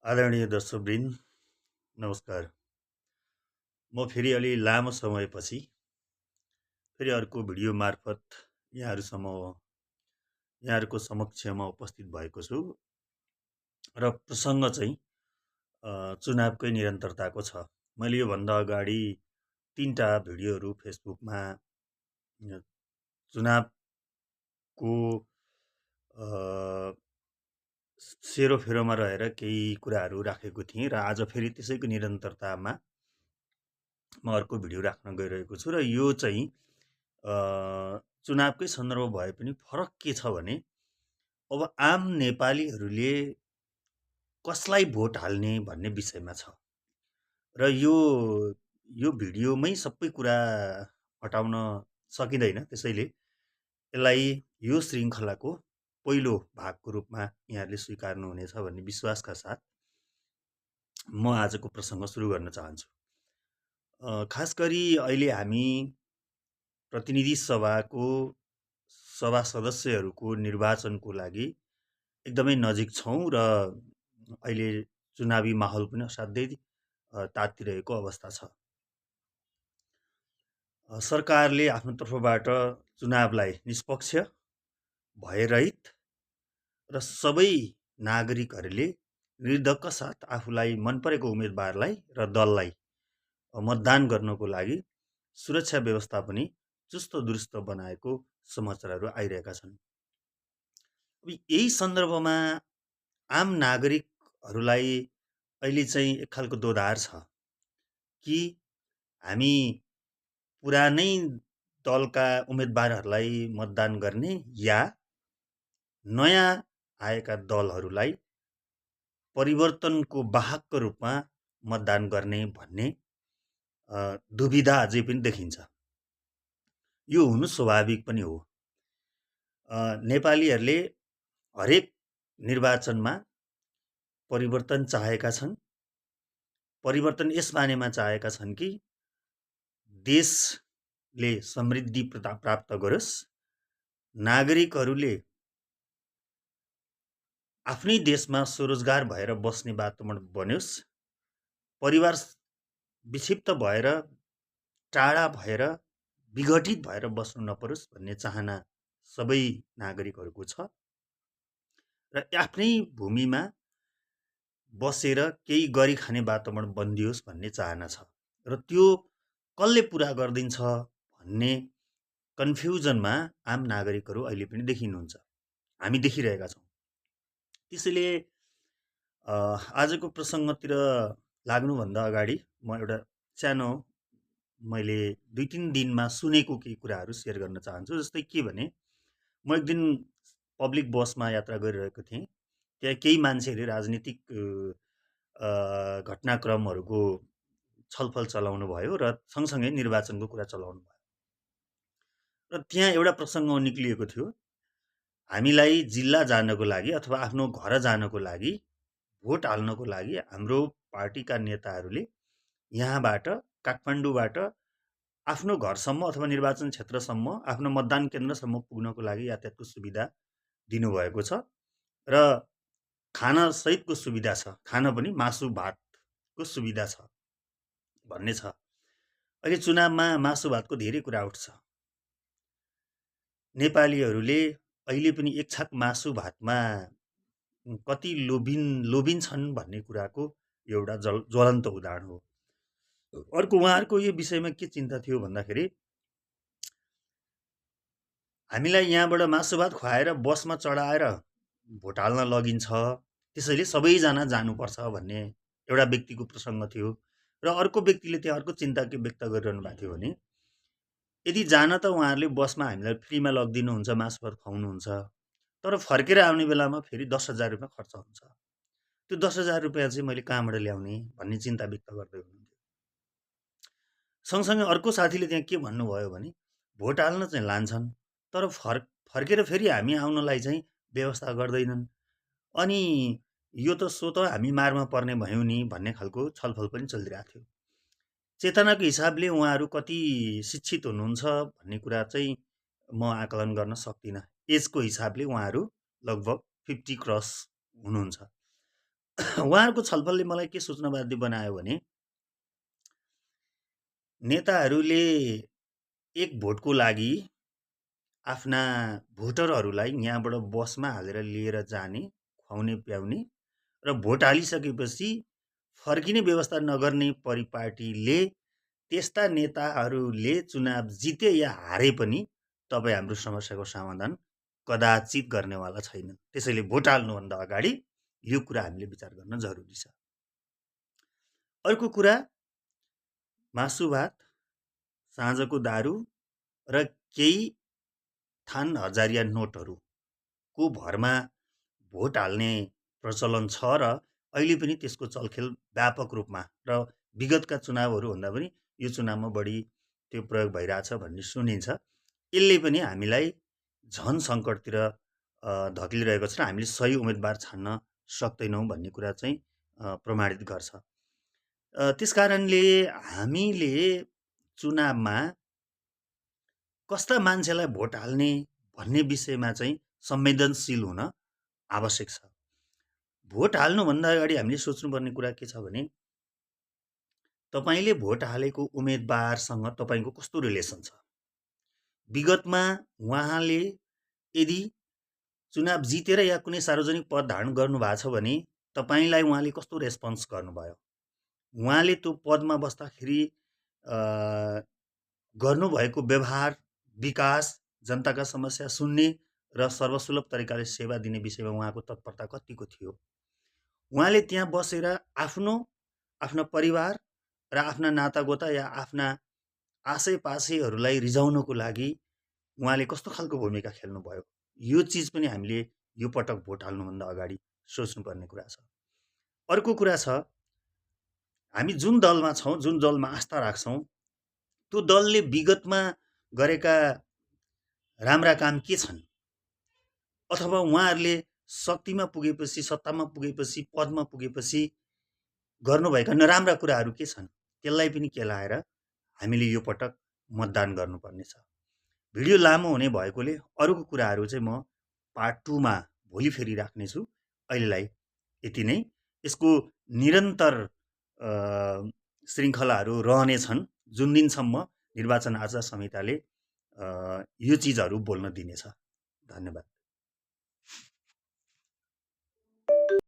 आदरणीय दर्शकवृन्द, नमस्कार। म फेरि अलि लामो समयपछि फेरि अर्को भिडियो मार्फत यहाँहरूको समक्षमा उपस्थित भएको छु र प्रसङ्ग चाहिँ चुनावकै निरन्तरताको छ। मैले योभन्दा अगाडि 3टा भिडियोहरू फेसबुकमा चुनावको सेरोफेरोमा रहेर केही कुराहरू राखेको थिएँ र आज फेरि त्यसैको निरन्तरतामा म अर्को भिडियो राख्न गइरहेको छु र यो चाहिँ चुनावकै सन्दर्भ भए पनि फरक के छ भने अब आम नेपालीहरूले कसलाई भोट हाल्ने भन्ने विषयमा छ र यो भिडियोमै सबै कुरा हटाउन सकिँदैन। त्यसैले यसलाई यो श्रृङ्खलाको पहिलो भागको रूपमा यहाँहरूले स्वीकार्नुहुनेछ भन्ने विश्वासका साथ म आजको प्रसङ्ग सुरु गर्न चाहन्छु। खास गरी अहिले हामी प्रतिनिधि सभाको सभा सदस्यहरूको निर्वाचनको लागि एकदमै नजिक छौँ र अहिले चुनावी माहौल पनि असाध्यै तातिरहेको अवस्था छ। सरकारले आफ्नो तर्फबाट चुनावलाई निष्पक्ष, भयरहित र सबै नागरिकहरूले निर्धक्क साथ आफूलाई मन परेको उम्मेदवारलाई र दललाई मतदान गर्नको लागि सुरक्षा व्यवस्था पनि चुस्त दुरुस्त बनाएको समाचारहरू आइरहेका छन्। यही सन्दर्भमा आम नागरिकहरूलाई अहिले चाहिँ एक खालको दोधार छ कि हामी पुरानै दलका उम्मेदवारहरूलाई मतदान गर्ने या नयाँ आएका दलहरूलाई परिवर्तनको वाहकको रूपमा मतदान गर्ने भन्ने दुविधा अझै पनि देखिन्छ। यो हुनु स्वाभाविक पनि हो। नेपालीहरूले हरेक निर्वाचनमा परिवर्तन चाहेका छन्। परिवर्तन यस मानेमा चाहेका छन् कि देशले समृद्धि प्राप्त गरोस्, नागरिकहरूले आफ्नै देशमा स्वरोजगार भएर बस्ने वातावरण बन्योस्, परिवार विक्षिप्त भएर टाढा भएर विघटित भएर बस्नु नपरोस् भन्ने चाहना सबै नागरिकहरूको छ र आफ्नै भूमिमा बसेर केही गरी खाने वातावरण बनिदियोस् भन्ने चाहना छ र त्यो कसले पुरा गरिदिन्छ भन्ने कन्फ्युजनमा आम नागरिकहरू अहिले पनि देखिनुहुन्छ, हामी देखिरहेका छौँ। त्यसैले आजको प्रसङ्गतिर लाग्नुभन्दा अगाडि म एउटा सानो मैले 2-3 दिनमा सुनेको केही कुराहरू सेयर गर्न चाहन्छु। जस्तै के भने, म एक दिन पब्लिक बसमा यात्रा गरिरहेको थिएँ। त्यहाँ केही मान्छेहरूले राजनीतिक घटनाक्रमहरूको छलफल चलाउनु भयो र सँगसँगै निर्वाचनको कुरा चलाउनु भयो र त्यहाँ एउटा प्रसङ्ग निक्लिएको थियो, हामीलाई जिल्ला जानको लागि अथवा आफ्नो घर जानको लागि भोट हाल्नको लागि हाम्रो पार्टीका नेताहरूले यहाँबाट काठमाडौँबाट आफ्नो घरसम्म अथवा निर्वाचन क्षेत्रसम्म आफ्नो मतदान केन्द्रसम्म पुग्नको लागि यातायातको सुविधा दिनुभएको छ र खाना सहितको सुविधा छ, खाना पनि मासु भातको सुविधा छ भन्ने छ। अहिले चुनावमा मासु भातको धेरै कुरा उठ्छ। नेपालीहरूले अहिले पनि एक छाक मासु भातमा कति लोभिन्छन् भन्ने कुराको एउटा ज्वलन्त उदाहरण हो। अर्को उहाँहरूको यो विषयमा के चिन्ता थियो भन्दाखेरि, हामीलाई यहाँबाट मासु भात खुवाएर बसमा चढाएर भोट हाल्न लगिन्छ, त्यसैले सबैजना जानुपर्छ भन्ने एउटा व्यक्तिको प्रसङ्ग थियो र अर्को व्यक्तिले त्यहाँ अर्को चिन्ता के व्यक्त गरिरहनु भएको थियो भने, यदि जान त उहाँहरूले बसमा हामीलाई फ्रीमा लगिदिनुहुन्छ, मासु भात खुवाउनुहुन्छ, तर फर्केर आउने बेलामा फेरि 10,000 रुपियाँ खर्च हुन्छ। त्यो 10,000 रुपियाँ चाहिँ मैले कहाँबाट ल्याउने भन्ने चिन्ता व्यक्त गर्दै हुनुहुन्थ्यो। सँगसँगै अर्को साथीले त्यहाँ के भन्नुभयो भने, भोट हाल्न चाहिँ लान्छन् तर फर्केर फेरि हामी आउनलाई चाहिँ व्यवस्था गर्दैनन्, अनि यो त सो त हामी मारमा पर्ने भयौँ नि भन्ने खालको छलफल पनि चलिरहेको थियो। चेतनाको हिसाबले उहाँहरू कति शिक्षित हुनुहुन्छ भन्ने कुरा चाहिँ म आकलन गर्न सक्दिनँ। एजको हिसाबले उहाँहरू लगभग 50 क्रस हुनुहुन्छ। उहाँहरूको छलफलले मलाई के सोच्न बाध्य बनायो भने नेताहरूले एक भोटको लागि आफ्ना भोटरहरूलाई यहाँबाट बसमा हालेर लिएर जाने, खुवाउने प्याउने र भोट हालिसकेपछि फर्किने व्यवस्था नगर्ने परिपाटीले त्यस्ता नेताहरूले चुनाव जिते या हारे पनि तपाईँ हाम्रो समस्याको समाधान कदाचित गर्नेवाला छैन। त्यसैले भोट हाल्नुभन्दा अगाडि यो कुरा हामीले विचार गर्न जरुरी छ। अर्को कुरा, मासु भात, साँझको दारू र केही थान हजारिया नोटहरूको भरमा भोट हाल्ने प्रचलन छ र अहिले पनि त्यसको चलखेल व्यापक रूपमा र विगतका चुनावहरूभन्दा पनि यो चुनावमा बढी त्यो प्रयोग भइरहेछ भन्ने सुनिन्छ। यसले पनि हामीलाई झन सङ्कटतिर धकिलिरहेको छ र हामीले सही उम्मेदवार छान्न सक्दैनौँ भन्ने कुरा चाहिँ प्रमाणित गर्छ। त्यसकारणले हामीले चुनावमा कस्ता मान्छेलाई भोट हाल्ने भन्ने विषयमा चाहिँ संवेदनशील हुन आवश्यक छ। भोट हाल्नुभन्दा अगाडि हामीले सोच्नुपर्ने कुरा के छ भने तपाईले भोट हालेको उम्मेदवारसँग तपाईको कस्तो रिलेसन छ। विगतमा उहाँले यदि चुनाव जितेर या कुनै सार्वजनिक पद धारण गर्नुभएको छ भने तपाईलाई उहाँले कस्तो रेस्पोन्स गर्नुभयो, उहाँले त्यो पदमा बस्दाखेरि गर्नुभएको व्यवहार, विकास, जनताका समस्या सुन्ने र सर्वसुलभ तरिकाले सेवा दिने विषयमा उहाँको तत्परता कतिको थियो। उहाँले त्यहाँ बसेर आफ्नो परिवार र आफ्ना नातागोता या आफ्ना आशैपाशैहरूलाई रिझाउनको लागि उहाँले कस्तो खालको भूमिका खेल्नुभयो, यो चिज पनि हामीले यो पटक भोट हाल्नुभन्दा अगाडि सोच्नुपर्ने कुरा छ। अर्को कुरा छ, हामी जुन दलमा छौँ, जुन दलमा आस्था राख्छौँ, त्यो दलले विगतमा गरेका राम्रा काम के छन्, अथवा उहाँहरूले शक्तिमा पुगेपछि, सत्तामा पुगेपछि, पदमा पुगेपछि गर्नुभएका नराम्रा कुराहरू के छन्, त्यसलाई पनि केलाएर हामीले यो पटक मतदान गर्नुपर्ने छ। भिडियो लामो हुने भएकोले अरूको कुराहरू चाहिँ म पार्ट 2 मा भोलि फेरि राख्नेछु। अहिलेलाई यति नै। यसको निरन्तर श्रृङ्खलाहरू रहनेछन् जुन दिनसम्म निर्वाचन आचार संहिताले यो चिजहरू बोल्न दिनेछ। धन्यवाद।